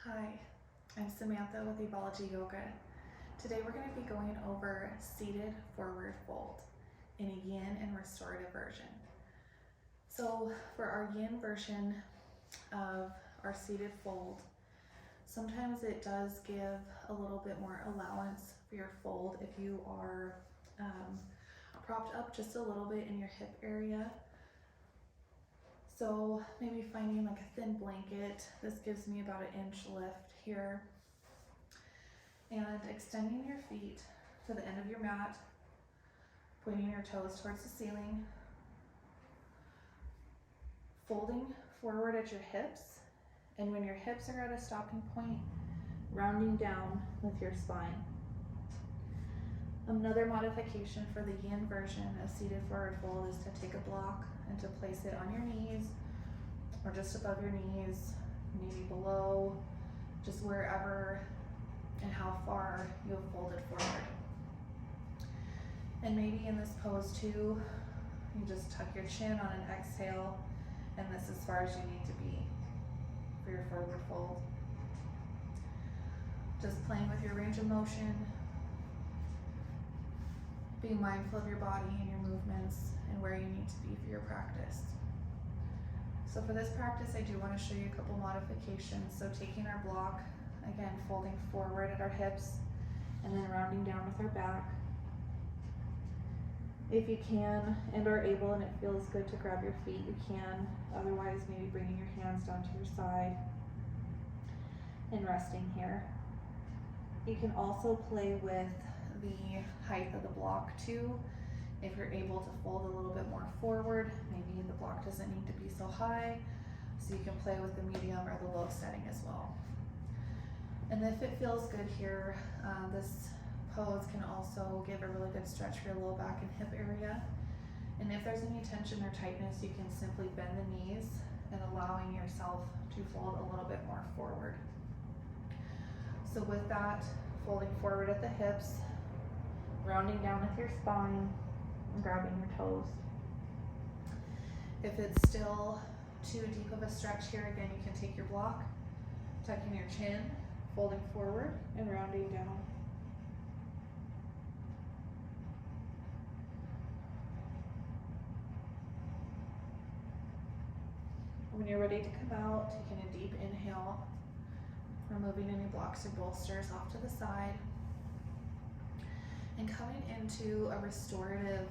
Hi, I'm Samantha with Ecology Yoga. Today we're going to be going over seated forward fold in a yin and restorative version. So for our yin version of our seated fold, sometimes it does give a little bit more allowance for your fold if you are propped up just a little bit in your hip area. So maybe finding like a thin blanket. This gives me about an inch lift here. And extending your feet to the end of your mat, pointing your toes towards the ceiling, folding forward at your hips, and when your hips are at a stopping point, rounding down with your spine. Another modification for the yin version of seated forward fold is to take a block and to place it on your knees or just above your knees, maybe below, just wherever and how far you have folded forward. And maybe in this pose too, you just tuck your chin on an exhale, and this is as far as you need to be for your forward fold. Just playing with your range of motion, being mindful of your body and your movements and where you need to be for your practice. So for this practice, I do want to show you a couple modifications. So taking our block, again, folding forward at our hips and then rounding down with our back. If you can and are able and it feels good to grab your feet, you can. Otherwise, maybe bringing your hands down to your side and resting here. You can also play with the height of the block too. If you're able to fold a little bit more forward, maybe the block doesn't need to be so high, so you can play with the medium or the low setting as well. And if it feels good here, this pose can also give a really good stretch for your low back and hip area. And if there's any tension or tightness, you can simply bend the knees and allowing yourself to fold a little bit more forward. So with that, folding forward at the hips, rounding down with your spine, and grabbing your toes. If it's still too deep of a stretch here, again, you can take your block, tucking your chin, folding forward, and rounding down. When you're ready to come out, taking a deep inhale, removing any blocks or bolsters off to the side, and coming into a restorative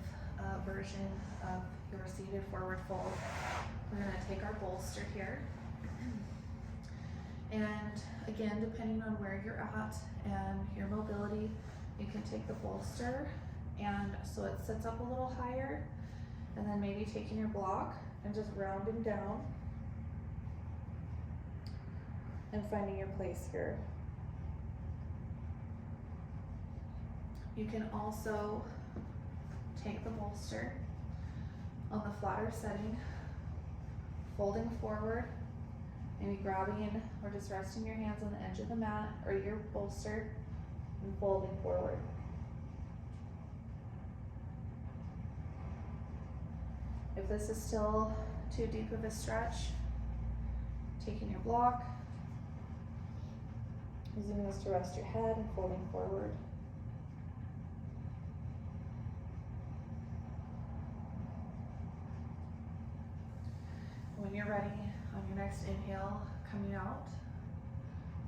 version of your seated forward fold. We're going to take our bolster here, and again, depending on where you're at and your mobility, you can take the bolster and so it sits up a little higher, and then maybe taking your block and just rounding down and finding your place here. You can also take the bolster on the flatter setting, folding forward, maybe grabbing or just resting your hands on the edge of the mat or your bolster and folding forward. If this is still too deep of a stretch, taking your block, using this to rest your head and folding forward. When you're ready, on your next inhale, coming out,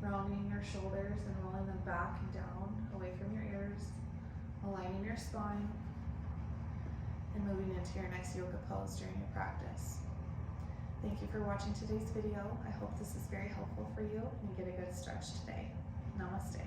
rounding your shoulders and rolling them back and down, away from your ears, aligning your spine, and moving into your next yoga pose during your practice. Thank you for watching today's video. I hope this is very helpful for you and you get a good stretch today. Namaste.